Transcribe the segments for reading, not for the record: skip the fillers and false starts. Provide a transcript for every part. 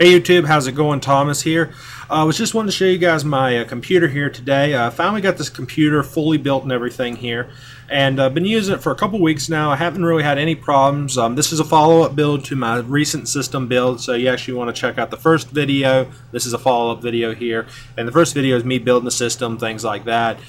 Hey YouTube, how's it going? Thomas here. I was just wanting to show you guys my computer here today. I finally got this computer fully built and everything here, and I've been using it for a couple weeks now. I haven't really had any problems. This is a follow-up build to my recent system build, so you actually want to check out the first video. This is a follow-up video here, and the first video is me building the system, things like that.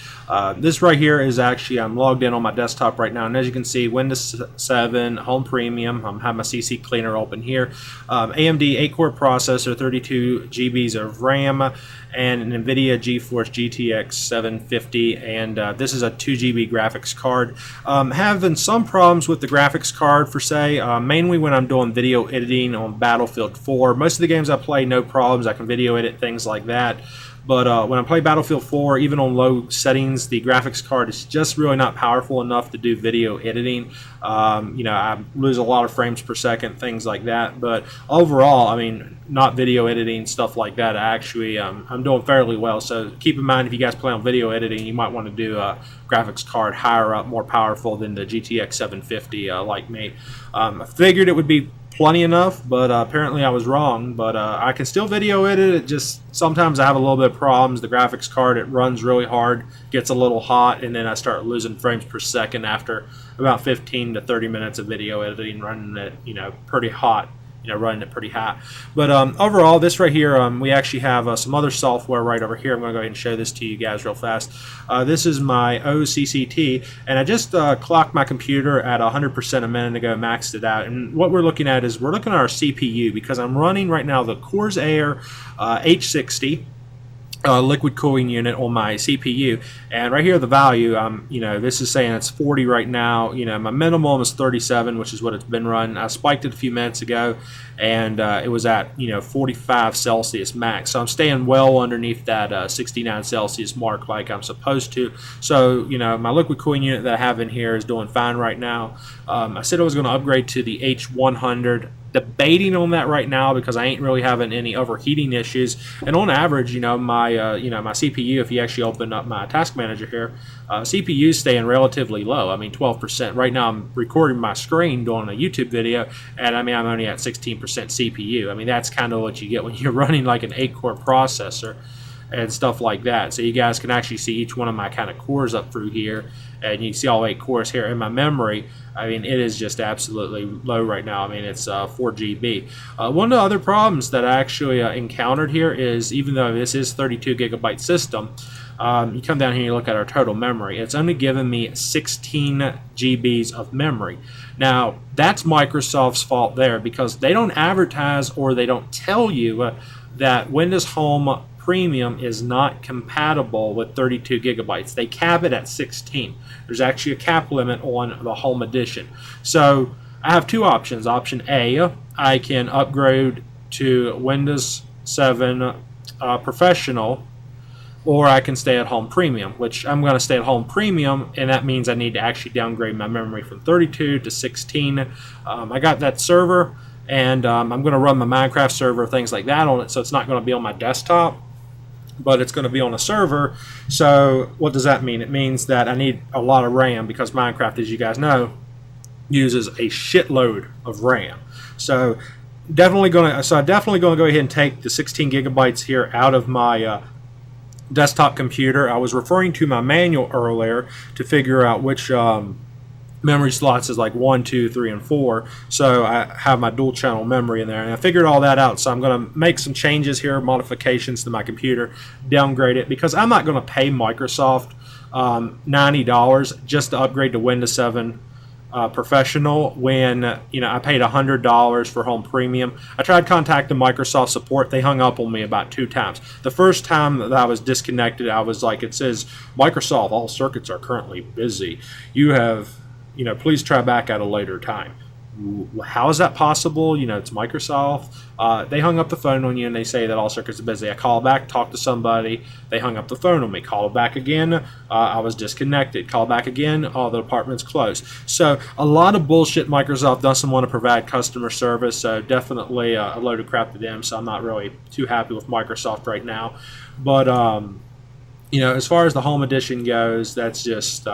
This right here is actually, I'm logged in on my desktop right now, and as you can see, Windows 7 Home Premium. I have my CC Cleaner open here. AMD 8-core processor, 32 GBs of RAM, and an NVIDIA GeForce GTX 750, and this is a 2 GB graphics card. Having some problems with the graphics card for say, mainly when I'm doing video editing on Battlefield 4. Most of the games I play, no problems. I can video edit, things like that. But when I play Battlefield 4, even on low settings, the graphics card is just really not powerful enough to do video editing. I lose a lot of frames per second, things like that. But overall, I mean, not video editing, stuff like that, actually, I'm doing fairly well. So keep in mind, if you guys play on video editing, you might want to do a graphics card higher up, more powerful than the GTX 750 like me. I figured it would be plenty enough, but apparently I was wrong. But I can still video edit. It just sometimes I have a little bit of problems. The graphics card, it runs really hard, gets a little hot, and then I start losing frames per second after about 15 to 30 minutes of video editing, running it pretty hot, running it pretty hot. But overall, this right here, we actually have some other software right over here. I'm going to go ahead and show this to you guys real fast. This is my OCCT, and I just clocked my computer at 100% a minute ago, maxed it out. And what we're looking at is we're looking at our CPU, because I'm running right now the Corsair H60 liquid cooling unit on my CPU, and right here the value, this is saying it's 40 right now. My minimum is 37, which is what it's been running. I spiked it a few minutes ago, and it was at 45 Celsius max, so I'm staying well underneath that 69 Celsius mark like I'm supposed to. So my liquid cooling unit that I have in here is doing fine right now. I said I was going to upgrade to the H100. Debating on that right now because I ain't really having any overheating issues, and on average, my my CPU, if you actually open up my task manager here, CPU is staying relatively low. I mean 12%. Right now I'm recording my screen doing a YouTube video, and I'm only at 16% CPU. I mean, that's kind of what you get when you're running like an 8-core processor and stuff like that. So you guys can actually see each one of my kind of cores up through here, and you can see all 8 cores here in my memory. I mean, it is just absolutely low right now. I mean, it's 4 GB. One of the other problems that I actually encountered here is, even though this is 32 gigabyte system, you come down here and you look at our total memory, it's only giving me 16 GBs of memory. Now, that's Microsoft's fault there, because they don't advertise or they don't tell you that Windows Home Premium is not compatible with 32 gigabytes. They cap it at 16. There's actually a cap limit on the Home Edition. So I have two options. Option A, I can upgrade to Windows 7 Professional, or I can stay at Home Premium, which I'm going to stay at Home Premium, and that means I need to actually downgrade my memory from 32 to 16. I got that server, and I'm going to run my Minecraft server, things like that on it, so it's not going to be on my desktop, but it's going to be on a server. So what does that mean? It means that I need a lot of RAM, because Minecraft, as you guys know, uses a shitload of RAM. So I'm definitely going to go ahead and take the 16 gigabytes here out of my desktop computer. I was referring to my manual earlier to figure out which memory slots is like 1, 2, 3, and 4. So I have my dual channel memory in there, and I figured all that out. So I'm going to make some changes here, modifications to my computer, downgrade it, because I'm not going to pay Microsoft $90 just to upgrade to Windows 7 Professional when I paid $100 for Home Premium. I tried contacting Microsoft support. They hung up on me about 2 times. The first time that I was disconnected, I was like, it says, Microsoft, all circuits are currently busy. You have please try back at a later time. How is that possible? It's Microsoft. They hung up the phone on you, and they say that all circuits are busy. I call back, talk to somebody. They hung up the phone on me. Call back again. I was disconnected. Call back again. Oh, the department's closed. So a lot of bullshit. Microsoft doesn't want to provide customer service. So definitely a load of crap to them. So I'm not really too happy with Microsoft right now. But as far as the Home Edition goes, that's just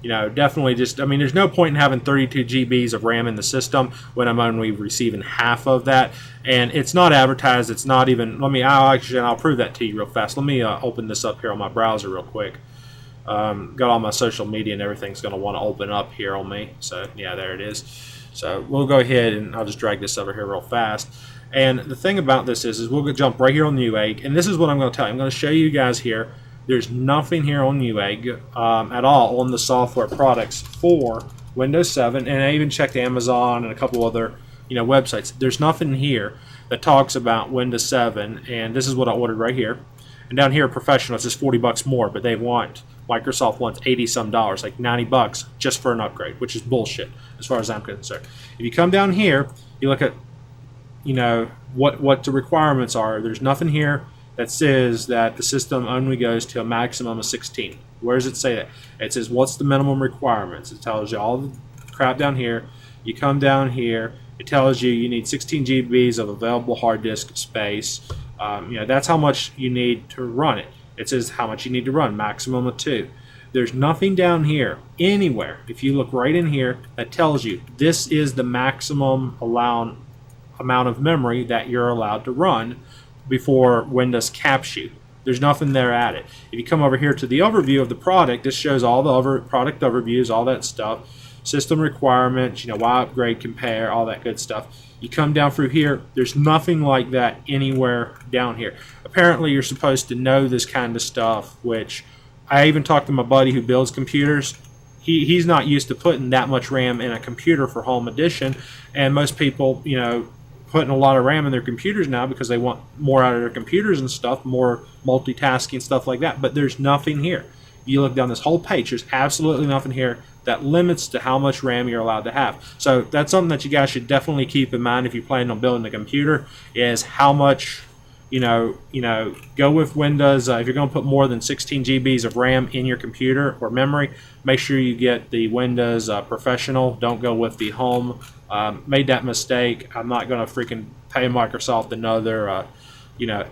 you know, definitely just, I mean, there's no point in having 32 GBs of RAM in the system when I'm only receiving half of that. And it's not advertised. It's not even, I'll prove that to you real fast. Let me open this up here on my browser real quick. Got all my social media and everything's going to want to open up here on me. So yeah, there it is. So we'll go ahead and I'll just drag this over here real fast. And the thing about this is we'll jump right here on Newegg, and this is what I'm going to tell you. I'm going to show you guys here. There's nothing here on Newegg at all on the software products for Windows 7, and I even checked Amazon and a couple other, you know, websites. There's nothing here that talks about Windows 7, and this is what I ordered right here. And down here, Professional, it's just $40 more, but Microsoft wants $80-some, like $90 just for an upgrade, which is bullshit as far as I'm concerned. If you come down here, you look at, you know, what the requirements are. There's nothing here that says that the system only goes to a maximum of 16. Where does it say that? It says what's the minimum requirements. It tells you all the crap down here. You come down here, it tells you need 16 GBs of available hard disk space. You know, that's how much you need to run it. It says how much you need to run, maximum of 2. There's nothing down here anywhere, if you look right in here, that tells you this is the maximum amount of memory that you're allowed to run before Windows caps you. There's nothing there at it. If you come over here to the overview of the product, this shows all the product overviews, all that stuff, system requirements, you know, why upgrade, compare, all that good stuff. You come down through here, there's nothing like that anywhere down here. Apparently you're supposed to know this kind of stuff, which I even talked to my buddy who builds computers. He's not used to putting that much RAM in a computer for home edition, and most people, you know, putting a lot of RAM in their computers now because they want more out of their computers and stuff, more multitasking, stuff like that. But there's nothing here. You look down this whole page, there's absolutely nothing here that limits to how much RAM you're allowed to have. So that's something that you guys should definitely keep in mind if you're planning on building a computer, is how much, you know, go with Windows. If you're going to put more than 16 GBs of RAM in your computer or memory, make sure you get the Windows Professional. Don't go with the Home. Made that mistake. I'm not going to freaking pay Microsoft another, you know,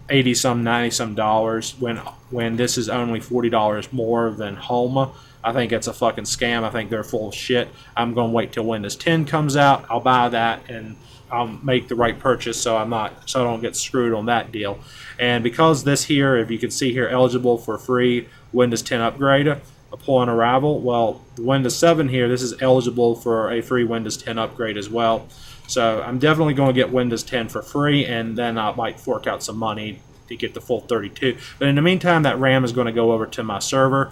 80-some, 90-some dollars when this is only $40 more than Home. I think it's a fucking scam. I think they're full of shit. I'm going to wait till Windows 10 comes out. I'll buy that and I'll make the right purchase so I don't get screwed on that deal. And because this here, if you can see here, eligible for free Windows 10 upgrade upon arrival, well, the Windows 7 here, this is eligible for a free Windows 10 upgrade as well. So I'm definitely going to get Windows 10 for free, and then I might fork out some money to get the full 32. But in the meantime, that RAM is going to go over to my server,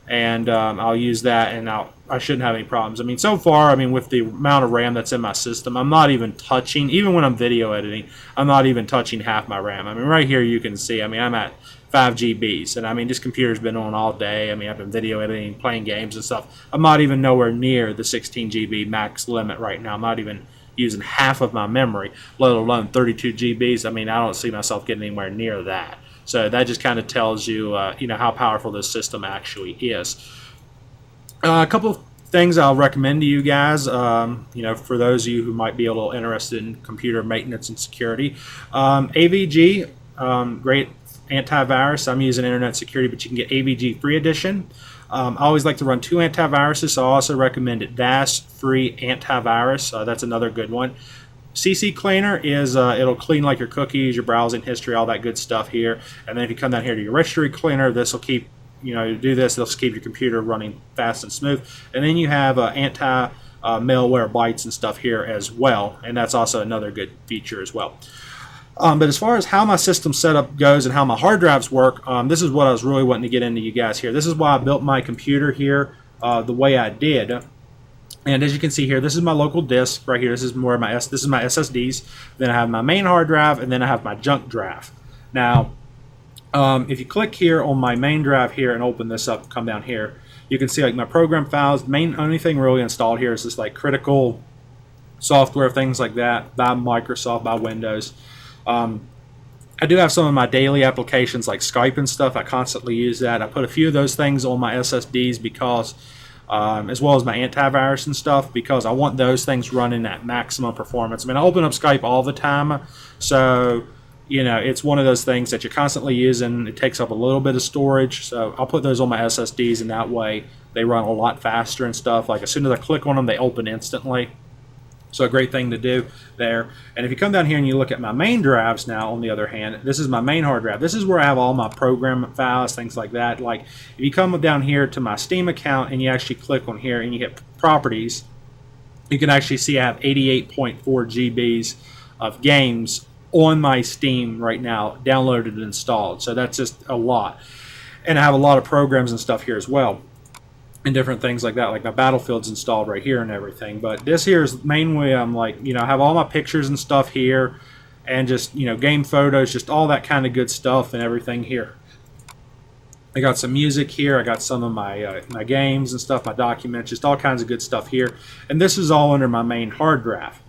and I'll use that, and I shouldn't have any problems. I mean, so far, I mean, with the amount of RAM that's in my system, I'm not even touching, even when I'm video editing, I'm not even touching half my RAM. I mean, right here you can see, I mean, I'm at 5 GBs, and I mean, this computer's been on all day. I mean, I've been video editing, playing games and stuff. I'm not even nowhere near the 16 GB max limit right now. I'm not even using half of my memory, let alone 32 GBs. I mean, I don't see myself getting anywhere near that. So that just kind of tells you, you know, how powerful this system actually is. A couple of things I'll recommend to you guys, you know, for those of you who might be a little interested in computer maintenance and security. AVG, great antivirus. I'm using Internet Security, but you can get AVG Free Edition. I always like to run 2 antiviruses, so I also recommend it. DAS Free Antivirus, that's another good one. CC Cleaner is, it'll clean like your cookies, your browsing history, all that good stuff here. And then if you come down here to your registry cleaner, this will keep, you know, do this, it'll keep your computer running fast and smooth. And then you have anti-malware bytes and stuff here as well, and that's also another good feature as well. But as far as how my system setup goes and how my hard drives work, this is what I was really wanting to get into you guys here. This is why I built my computer here the way I did. And as you can see here, this is my local disk right here. This is where this is my SSDs. Then I have my main hard drive, and then I have my junk drive. Now, if you click here on my main drive here and open this up, come down here, you can see like my program files. Only thing really installed here is just like critical software, things like that by Microsoft, by Windows. I do have some of my daily applications like Skype and stuff. I constantly use that. I put a few of those things on my SSDs because, as well as my antivirus and stuff, because I want those things running at maximum performance. I mean, I open up Skype all the time, so you know, it's one of those things that you're constantly using. It takes up a little bit of storage, so I'll put those on my SSDs, and that way They run a lot faster and stuff. Like as soon as I click on them, they open instantly. So a great thing to do there. And if you come down here and you look at my main drives now, on the other hand, this is my main hard drive. This is where I have all my program files, things like that. Like if you come down here to my Steam account and you actually click on here and you hit properties, you can actually see I have 88.4 GBs of games on my Steam right now, downloaded and installed. So that's just a lot. And I have a lot of programs and stuff here as well, and different things like that, like my Battlefield's installed right here and everything. But this here is mainly, I'm like, I have all my pictures and stuff here, and just, game photos, just all that kind of good stuff and everything here. I got some music here. I got some of my my games and stuff, my documents, just all kinds of good stuff here. And this is all under my main hard drive.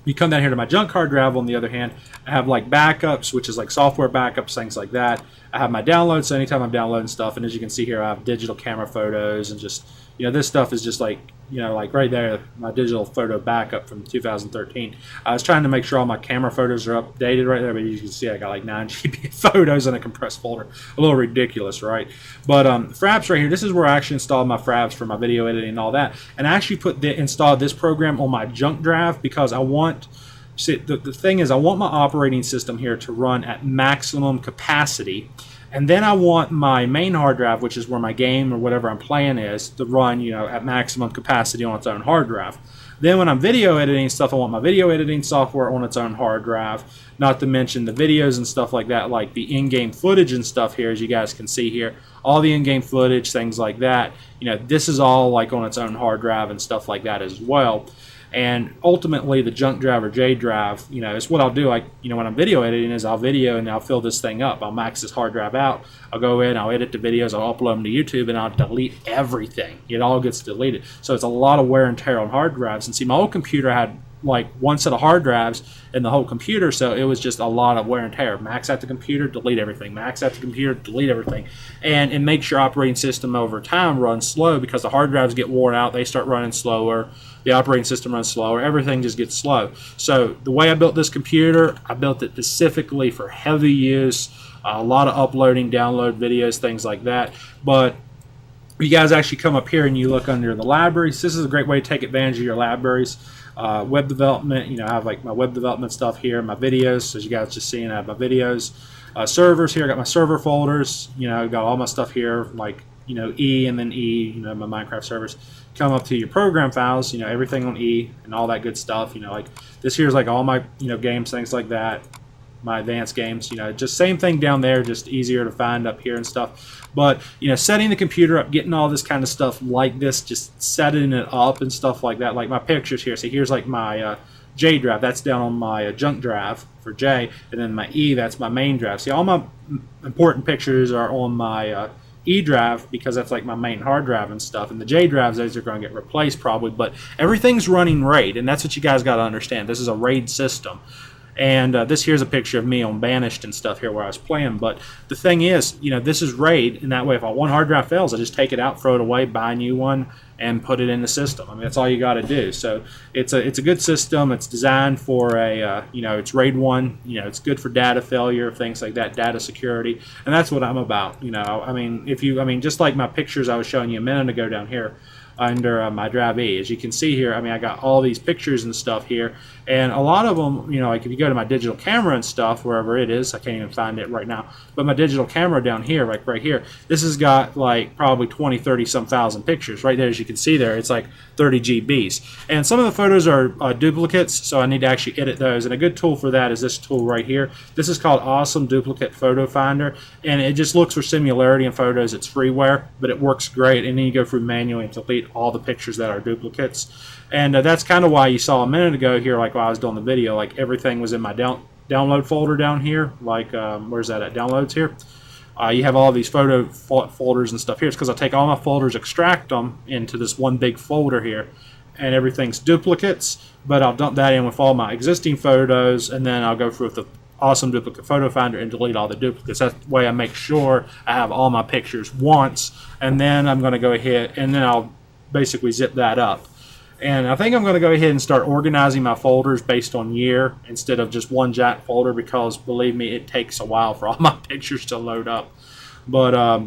You come down here to my junk hard drive, on the other hand, I have like backups, which is like software backups, things like that. I have my downloads, so anytime I'm downloading stuff, and as you can see here, I have digital camera photos, and just, this stuff is just like, like right there, my digital photo backup from 2013. I was trying to make sure all my camera photos are updated right there, but you can see I got like 9 GB photos in a compressed folder. A little ridiculous, right? But Fraps right here, this is where I actually installed my Fraps for my video editing and all that. And I actually installed this program on my junk drive because I want, see, the thing is, I want my operating system here to run at maximum capacity. And then I want my main hard drive, which is where my game or whatever I'm playing is, to run, at maximum capacity on its own hard drive. Then when I'm video editing stuff, I want my video editing software on its own hard drive. Not to mention the videos and stuff like that, like the in-game footage and stuff here, as you guys can see here. All the in-game footage, things like that. This is all like on its own hard drive and stuff like that as well. And ultimately, the junk drive or J drive, it's what I'll do. Like, when I'm video editing, is I'll video and I'll fill this thing up. I'll max this hard drive out. I'll go in, I'll edit the videos, I'll upload them to YouTube, and I'll delete everything. It all gets deleted. So it's a lot of wear and tear on hard drives. And see, my old computer had like one set of hard drives in the whole computer, so it was just a lot of wear and tear. Max out the computer, delete everything. Max out the computer, delete everything. And it makes your operating system over time run slow because the hard drives get worn out, they start running slower, the operating system runs slower, everything just gets slow. So the way I built this computer, I built it specifically for heavy use, a lot of uploading, download videos, things like that. But you guys actually come up here and you look under the libraries. This is a great way to take advantage of your libraries. Web development, I have like my web development stuff here, my videos, as you guys just seen, I have my videos. Servers here, I got my server folders, I've got all my stuff here, like, E and then E, my Minecraft servers. Come up to your program files, everything on E and all that good stuff, like this here is like all my, games, things like that. My advanced games, just same thing down there, just easier to find up here and stuff. But setting the computer up, getting all this kind of stuff like this, just setting it up and stuff like that, like my pictures here. See, here's like my J drive, that's down on my junk drive for J, and then my E, that's my main drive. See, all my important pictures are on my E drive because that's like my main hard drive and stuff, and the J drives, those are going to get replaced probably, but everything's running RAID, and that's what you guys got to understand. This is a RAID system. And this here's a picture of me on Banished and stuff here where I was playing. But the thing is, this is RAID, and that way if one hard drive fails, I just take it out, throw it away, buy a new one, and put it in the system. I mean, that's all you got to do. So it's a good system. It's designed for a, it's RAID 1. It's good for data failure, things like that, data security. And that's what I'm about. I mean, just like my pictures I was showing you a minute ago down here, under my drive E. As you can see here, I got all these pictures and stuff here, and a lot of them, like if you go to my digital camera and stuff, wherever it is, I can't even find it right now, but my digital camera down here, like right here, this has got like probably 20, 30 some thousand pictures. Right there, as you can see there, it's like 30 GBs. And some of the photos are duplicates, so I need to actually edit those, and a good tool for that is this tool right here. This is called Awesome Duplicate Photo Finder, and it just looks for similarity in photos. It's freeware, but it works great, and then you go through manually and delete all the pictures that are duplicates. And that's kind of why you saw a minute ago here, like while I was doing the video, like everything was in my download folder down here, like where's that at, downloads here. You have all these photo folders and stuff here. It's because I take all my folders, extract them into this one big folder here, and everything's duplicates, but I'll dump that in with all my existing photos, and then I'll go through with the Awesome Duplicate Photo Finder and delete all the duplicates. That's the way I make sure I have all my pictures once, and then I'm going to go ahead and then I'll basically zip that up. And I think I'm going to go ahead and start organizing my folders based on year instead of just one giant folder, because believe me, it takes a while for all my pictures to load up. But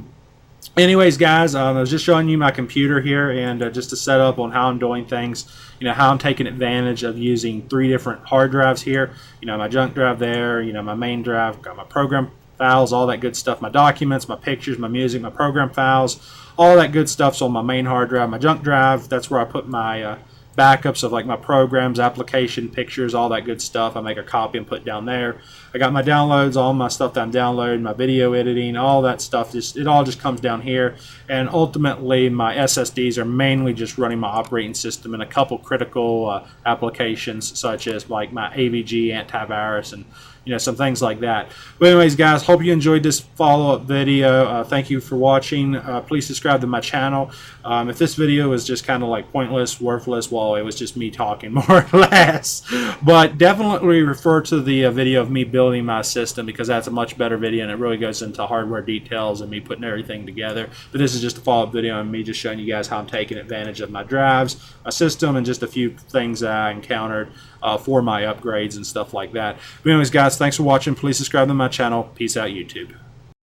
Anyways, guys, I was just showing you my computer here, and just a setup on how I'm doing things. How I'm taking advantage of using 3 different hard drives here. My junk drive there. My main drive, got my program files, all that good stuff. My documents, my pictures, my music, my program files, all that good stuff's on my main hard drive. My junk drive, that's where I put my backups of like my programs, application, pictures, all that good stuff. I make a copy and put down there. I got my downloads, all my stuff that I'm downloading, my video editing, all that stuff. It all just comes down here. And ultimately, my SSDs are mainly just running my operating system and a couple critical applications, such as like my AVG antivirus and some things like that. But anyways, guys, hope you enjoyed this follow-up video. Thank you for watching. Please subscribe to my channel. If this video is just kind of like pointless, worthless, well, it was just me talking more or less. But definitely refer to the video of me building my system, because that's a much better video and it really goes into hardware details and me putting everything together. But this is just a follow-up video on me just showing you guys how I'm taking advantage of my drives, my system, and just a few things that I encountered for my upgrades and stuff like that. But anyways, guys, thanks for watching. Please subscribe to my channel. Peace out, YouTube.